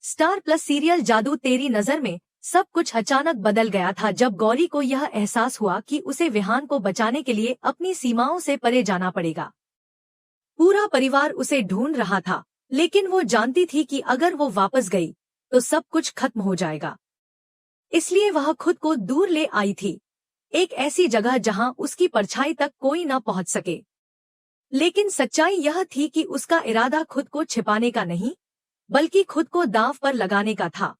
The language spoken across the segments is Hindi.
स्टार प्लस सीरियल जादू तेरी नजर में सब कुछ अचानक बदल गया था जब गौरी को यह एहसास हुआ कि उसे विहान को बचाने के लिए अपनी सीमाओं से परे जाना पड़ेगा। पूरा परिवार उसे ढूंढ रहा था, लेकिन वो जानती थी कि अगर वो वापस गई तो सब कुछ खत्म हो जाएगा। इसलिए वह खुद को दूर ले आई थी, एक ऐसी जगह जहां उसकी परछाई तक कोई न पहुंच सके। लेकिन सच्चाई यह थी कि उसका इरादा खुद को छिपाने का नहीं, बल्कि खुद को दांव पर लगाने का था।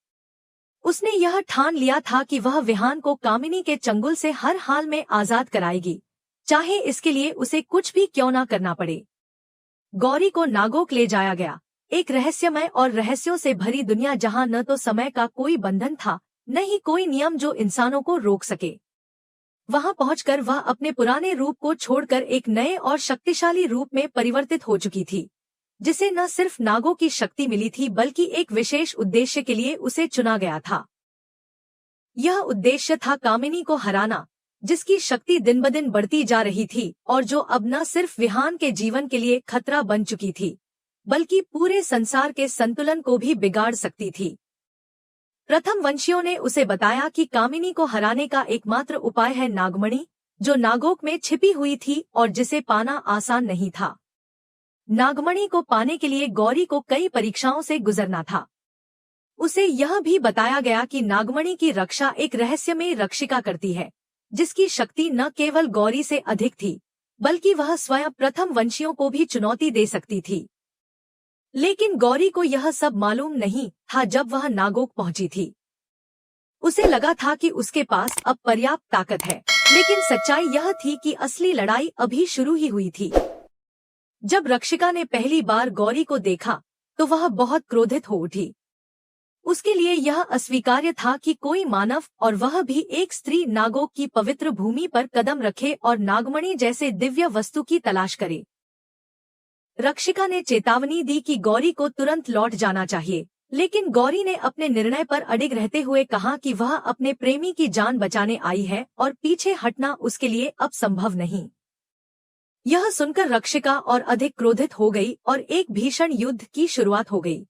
उसने यह ठान लिया था कि वह विहान को कामिनी के चंगुल से हर हाल में आजाद कराएगी, चाहे इसके लिए उसे कुछ भी क्यों न करना पड़े। गौरी को नागोक ले जाया गया, एक रहस्यमय और रहस्यों से भरी दुनिया जहां न तो समय का कोई बंधन था, न ही कोई नियम जो इंसानों को रोक सके। वहां पहुंचकर वह अपने पुराने रूप को छोड़कर एक नए और शक्तिशाली रूप में परिवर्तित हो चुकी थी, जिसे न सिर्फ नागों की शक्ति मिली थी बल्कि एक विशेष उद्देश्य के लिए उसे चुना गया था। यह उद्देश्य था कामिनी को हराना, जिसकी शक्ति दिन ब दिन बढ़ती जा रही थी और जो अब न सिर्फ विहान के जीवन के लिए खतरा बन चुकी थी, बल्कि पूरे संसार के संतुलन को भी बिगाड़ सकती थी। प्रथम वंशियों ने उसे बताया कि कामिनी को हराने का एकमात्र उपाय है नागमणि, जो नागोक में छिपी हुई थी और जिसे पाना आसान नहीं था। नागमणि को पाने के लिए गौरी को कई परीक्षाओं से गुजरना था। उसे यह भी बताया गया कि नागमणि की रक्षा एक रहस्यमय रक्षिका करती है, जिसकी शक्ति न केवल गौरी से अधिक थी, बल्कि वह स्वयं प्रथम वंशियों को भी चुनौती दे सकती थी। लेकिन गौरी को यह सब मालूम नहीं था जब वह नागोक पहुंची थी। उसे लगा था कि उसके पास अब पर्याप्त ताकत है, लेकिन सच्चाई यह थी कि असली लड़ाई अभी शुरू ही हुई थी। जब रक्षिका ने पहली बार गौरी को देखा तो वह बहुत क्रोधित हो उठी। उसके लिए यह अस्वीकार्य था कि कोई मानव, और वह भी एक स्त्री, नागोक की पवित्र भूमि पर कदम रखे और नागमणि जैसे दिव्य वस्तु की तलाश करे। रक्षिका ने चेतावनी दी कि गौरी को तुरंत लौट जाना चाहिए, लेकिन गौरी ने अपने निर्णय पर अडिग रहते हुए कहा कि वह अपने प्रेमी की जान बचाने आई है और पीछे हटना उसके लिए अब संभव नहीं। यह सुनकर रक्षिका और अधिक क्रोधित हो गई और एक भीषण युद्ध की शुरुआत हो गई।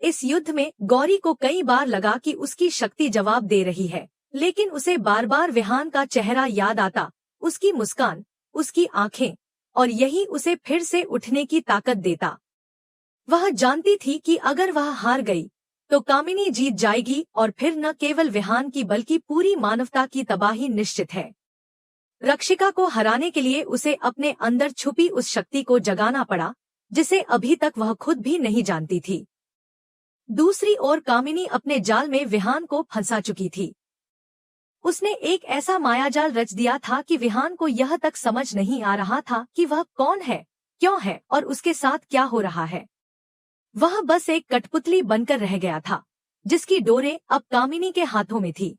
इस युद्ध में गौरी को कई बार लगा कि उसकी शक्ति जवाब दे रही है, लेकिन उसे बार बार विहान का चेहरा याद आता, उसकी मुस्कान, उसकी आंखें, और यही उसे फिर से उठने की ताकत देता। वह जानती थी कि अगर वह हार गई तो कामिनी जीत जाएगी और फिर न केवल विहान की बल्कि पूरी मानवता की तबाही निश्चित है। रक्षिका को हराने के लिए उसे अपने अंदर छुपी उस शक्ति को जगाना पड़ा, जिसे अभी तक वह खुद भी नहीं जानती थी। दूसरी ओर कामिनी अपने जाल में विहान को फंसा चुकी थी। उसने एक ऐसा मायाजाल रच दिया था कि विहान को यह तक समझ नहीं आ रहा था कि वह कौन है, क्यों है और उसके साथ क्या हो रहा है। वह बस एक कठपुतली बनकर रह गया था, जिसकी डोरें अब कामिनी के हाथों में थी।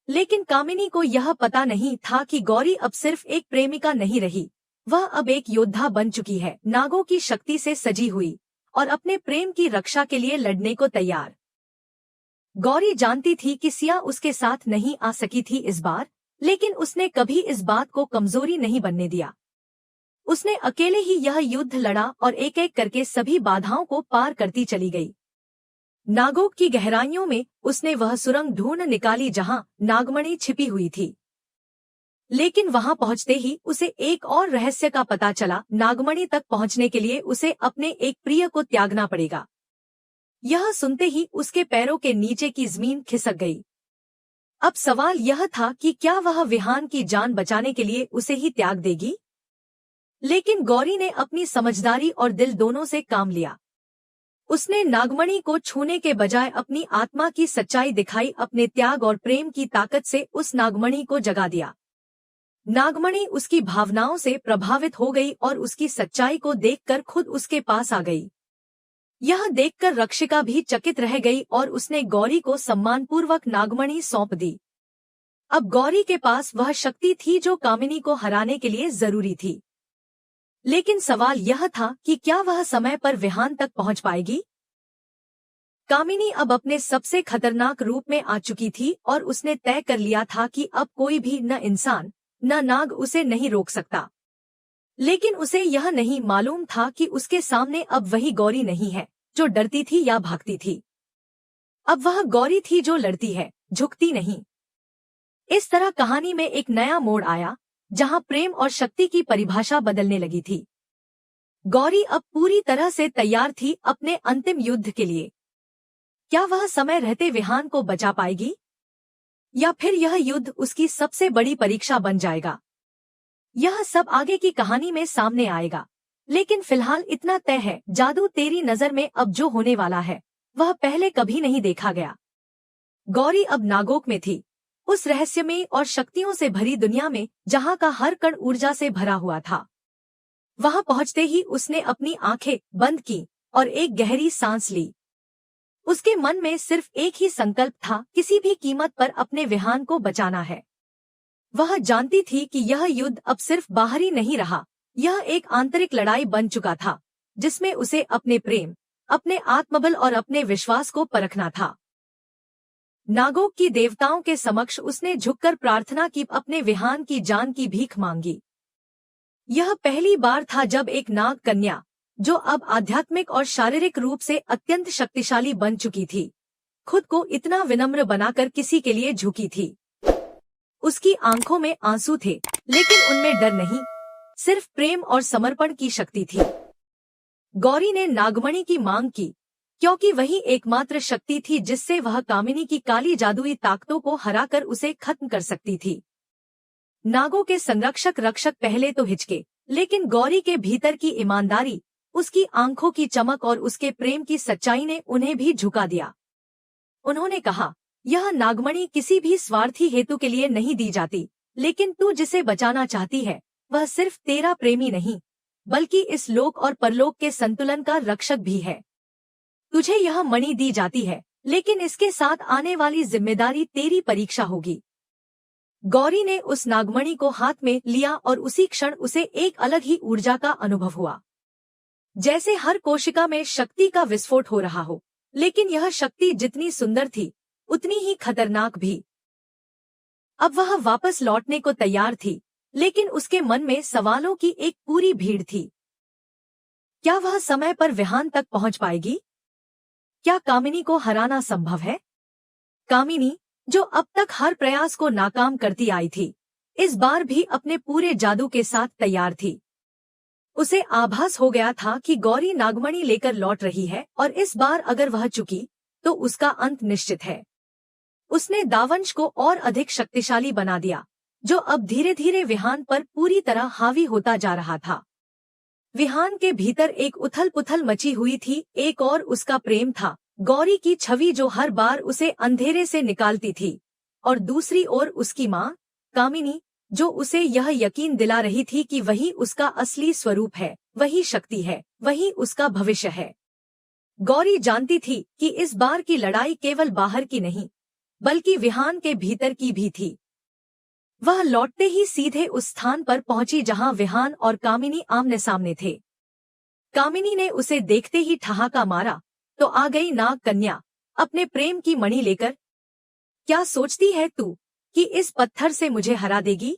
लेकिन कामिनी को यह पता नहीं था कि गौरी अब सिर्फ एक प्रेमिका नहीं रही, वह अब एक योद्धा बन चुकी है, नागों की शक्ति से सजी हुई और अपने प्रेम की रक्षा के लिए लड़ने को तैयार। गौरी जानती थी कि सिया उसके साथ नहीं आ सकी थी इस बार, लेकिन उसने कभी इस बात को कमजोरी नहीं बनने दिया। उसने अकेले ही यह युद्ध लड़ा और एक एक करके सभी बाधाओं को पार करती चली गई। नागोक की गहराइयों में उसने वह सुरंग ढूंढ निकाली जहां नागमणि छिपी हुई थी। लेकिन वहां पहुंचते ही उसे एक और रहस्य का पता चला, नागमणि तक पहुंचने के लिए उसे अपने एक प्रिय को त्यागना पड़ेगा। यह सुनते ही उसके पैरों के नीचे की जमीन खिसक गई। अब सवाल यह था कि क्या वह विहान की जान बचाने के लिए उसे ही त्याग देगी? लेकिन गौरी ने अपनी समझदारी और दिल दोनों से काम लिया। उसने नागमणि को छूने के बजाय अपनी आत्मा की सच्चाई दिखाई, अपने त्याग और प्रेम की ताकत से उस नागमणि को जगा दिया। नागमणि उसकी भावनाओं से प्रभावित हो गई और उसकी सच्चाई को देखकर खुद उसके पास आ गई। यह देखकर रक्षिका भी चकित रह गई और उसने गौरी को सम्मानपूर्वक नागमणि सौंप दी। अब गौरी के पास वह शक्ति थी जो कामिनी को हराने के लिए जरूरी थी। लेकिन सवाल यह था कि क्या वह समय पर विहान तक पहुंच पाएगी? कामिनी अब अपने सबसे खतरनाक रूप में आ चुकी थी और उसने तय कर लिया था कि अब कोई भी, न इंसान न नाग, उसे नहीं रोक सकता। लेकिन उसे यह नहीं मालूम था कि उसके सामने अब वही गौरी नहीं है जो डरती थी या भागती थी। अब वह गौरी थी जो लड़ती है, झुकती नहीं। इस तरह कहानी में एक नया मोड़ आया, जहां प्रेम और शक्ति की परिभाषा बदलने लगी थी। गौरी अब पूरी तरह से तैयार थी अपने अंतिम युद्ध के लिए। क्या वह समय रहते विहान को बचा पाएगी, या फिर यह युद्ध उसकी सबसे बड़ी परीक्षा बन जाएगा? यह सब आगे की कहानी में सामने आएगा, लेकिन फिलहाल इतना तय है, जादू तेरी नजर में अब जो होने वाला है वह पहले कभी नहीं देखा गया। गौरी अब नागोक में थी, उस रहस्यमयी और शक्तियों से भरी दुनिया में जहां का हर कण ऊर्जा से भरा हुआ था। वहां पहुंचते ही उसने अपनी आंखें बंद की और एक गहरी सांस ली। उसके मन में सिर्फ एक ही संकल्प था, किसी भी कीमत पर अपने विहान को बचाना है। वह जानती थी कि यह युद्ध अब सिर्फ बाहरी नहीं रहा, यह एक आंतरिक लड़ाई बन चुका था, जिसमें उसे अपने प्रेम, अपने आत्मबल और अपने विश्वास को परखना था। नागोक की देवताओं के समक्ष उसने झुककर प्रार्थना की, अपने विहान की जान की भीख मांगी। यह पहली बार था जब एक नाग कन्या, जो अब आध्यात्मिक और शारीरिक रूप से अत्यंत शक्तिशाली बन चुकी थी, खुद को इतना विनम्र बनाकर किसी के लिए झुकी थी। उसकी आंखों में आंसू थे, लेकिन उनमें डर नहीं, सिर्फ प्रेम और समर्पण की शक्ति थी। गौरी ने नागमणि की मांग की, क्योंकि वही एकमात्र शक्ति थी जिससे वह कामिनी की काली जादुई ताकतों को हराकर उसे खत्म कर सकती थी। नागों के संरक्षक रक्षक पहले तो हिचके, लेकिन गौरी के भीतर की ईमानदारी, उसकी आंखों की चमक और उसके प्रेम की सच्चाई ने उन्हें भी झुका दिया। उन्होंने कहा, यह नागमणि किसी भी स्वार्थी हेतु के लिए नहीं दी जाती, लेकिन तू जिसे बचाना चाहती है वह सिर्फ तेरा प्रेमी नहीं, बल्कि इस लोक और परलोक के संतुलन का रक्षक भी है। तुझे यह मणि दी जाती है, लेकिन इसके साथ आने वाली जिम्मेदारी तेरी परीक्षा होगी। गौरी ने उस नागमणि को हाथ में लिया और उसी क्षण उसे एक अलग ही ऊर्जा का अनुभव हुआ, जैसे हर कोशिका में शक्ति का विस्फोट हो रहा हो। लेकिन यह शक्ति जितनी सुंदर थी, उतनी ही खतरनाक भी। अब वह वापस लौटने को तैयार थी, लेकिन उसके मन में सवालों की एक पूरी भीड़ थी। क्या वह समय पर विहान तक पहुंच पाएगी? क्या कामिनी को हराना संभव है? कामिनी, जो अब तक हर प्रयास को नाकाम करती आई थी, इस बार भी अपने पूरे जादू के साथ तैयार थी। उसे आभास हो गया था कि गौरी नागमणि लेकर लौट रही है, और इस बार अगर वह चुकी तो उसका अंत निश्चित है। उसने दावंश को और अधिक शक्तिशाली बना दिया, जो अब धीरे धीरे विहान पर पूरी तरह हावी होता जा रहा था। विहान के भीतर एक उथल पुथल मची हुई थी, एक और उसका प्रेम था, गौरी की छवि जो हर बार उसे अंधेरे से निकालती थी, और दूसरी ओर उसकी माँ कामिनी, जो उसे यह यकीन दिला रही थी कि वही उसका असली स्वरूप है, वही शक्ति है, वही उसका भविष्य है। गौरी जानती थी कि इस बार की लड़ाई केवल बाहर की नहीं, बल्कि विहान के भीतर की भी थी। वह लौटते ही सीधे उस स्थान पर पहुंची जहां विहान और कामिनी आमने सामने थे। कामिनी ने उसे देखते ही ठहाका मारा, तो आ गई नाग कन्या अपने प्रेम की मणि लेकर। क्या सोचती है तू कि इस पत्थर से मुझे हरा देगी?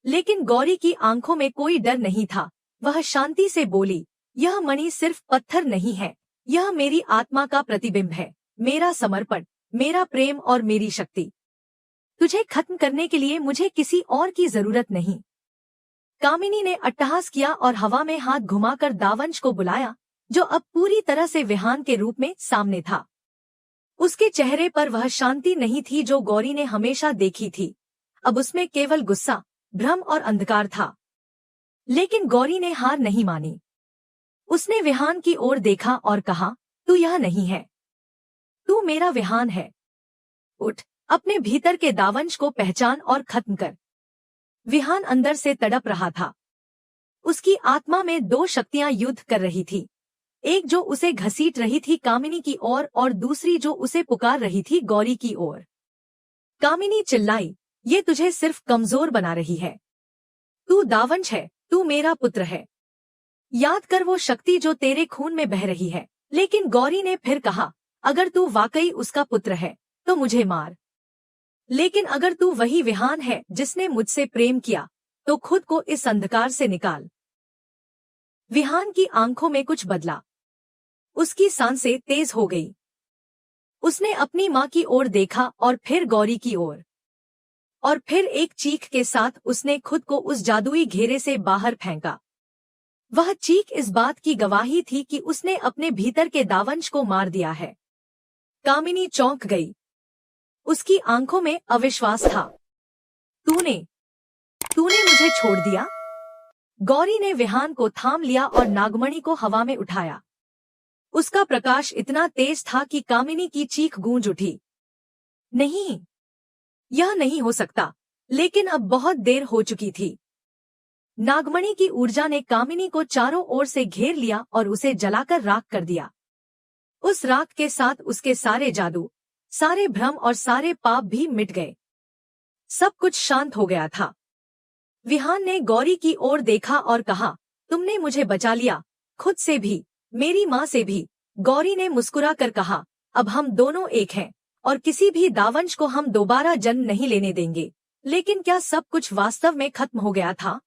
लेकिन गौरी की आंखों में कोई डर नहीं था, वह शांति से बोली, यह मणि सिर्फ पत्थर नहीं है, यह मेरी आत्मा का प्रतिबिंब है, मेरा समर्पण, मेरा प्रेम और मेरी शक्ति। तुझे खत्म करने के लिए मुझे किसी और की जरूरत नहीं। कामिनी ने अट्टहास किया और हवा में हाथ घुमाकर दावंश को बुलाया, जो अब पूरी तरह से विहान के रूप में सामने था। उसके चेहरे पर वह शांति नहीं थी जो गौरी ने हमेशा देखी थी, अब उसमें केवल गुस्सा, भ्रम और अंधकार था। लेकिन गौरी ने हार नहीं मानी। उसने विहान की ओर देखा और कहा, तू यह नहीं है, तू मेरा विहान है। उठ, अपने भीतर के दावंश को पहचान और खत्म कर। विहान अंदर से तड़प रहा था। उसकी आत्मा में दो शक्तियां युद्ध कर रही थी, एक जो उसे घसीट रही थी कामिनी की ओर, और दूसरी जो उसे पुकार रही थी गौरी की ओर। कामिनी चिल्लाई, ये तुझे सिर्फ कमजोर बना रही है। तू दावंश है, तू मेरा पुत्र है। याद कर वो शक्ति जो तेरे खून में बह रही है। लेकिन गौरी ने फिर कहा, अगर तू वाकई उसका पुत्र है तो मुझे मार, लेकिन अगर तू वही विहान है जिसने मुझसे प्रेम किया, तो खुद को इस अंधकार से निकाल। विहान की आंखों में कुछ बदला। उसकी सांसें तेज हो गई। उसने अपनी माँ की ओर देखा और फिर गौरी की ओर, और फिर एक चीख के साथ उसने खुद को उस जादुई घेरे से बाहर फेंका। वह चीख इस बात की गवाही थी कि उसने अपने भीतर के दावंश को मार दिया है। कामिनी चौंक गई। उसकी आंखों में अविश्वास था। तूने तूने मुझे छोड़ दिया? गौरी ने विहान को थाम लिया और नागमणि को हवा में उठाया। उसका प्रकाश इतना तेज था कि कामिनी की चीख गूंज उठी। नहीं, यह नहीं हो सकता। लेकिन अब बहुत देर हो चुकी थी। नागमणि की ऊर्जा ने कामिनी को चारों ओर से घेर लिया और उसे जलाकर राख कर दिया। उस राख के साथ उसके सारे जादू, सारे भ्रम और सारे पाप भी मिट गए। सब कुछ शांत हो गया था। विहान ने गौरी की ओर देखा और कहा, तुमने मुझे बचा लिया, खुद से भी, मेरी माँ से भी। गौरी ने मुस्कुरा कर कहा, अब हम दोनों एक हैं और किसी भी दावंश को हम दोबारा जन्म नहीं लेने देंगे। लेकिन क्या सब कुछ वास्तव में खत्म हो गया था,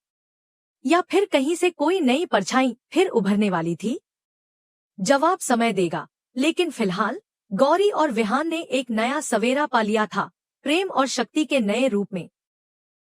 या फिर कहीं से कोई नई परछाई फिर उभरने वाली थी? जवाब समय देगा। लेकिन फिलहाल गौरी और विहान ने एक नया सवेरा पा लिया था, प्रेम और शक्ति के नए रूप में।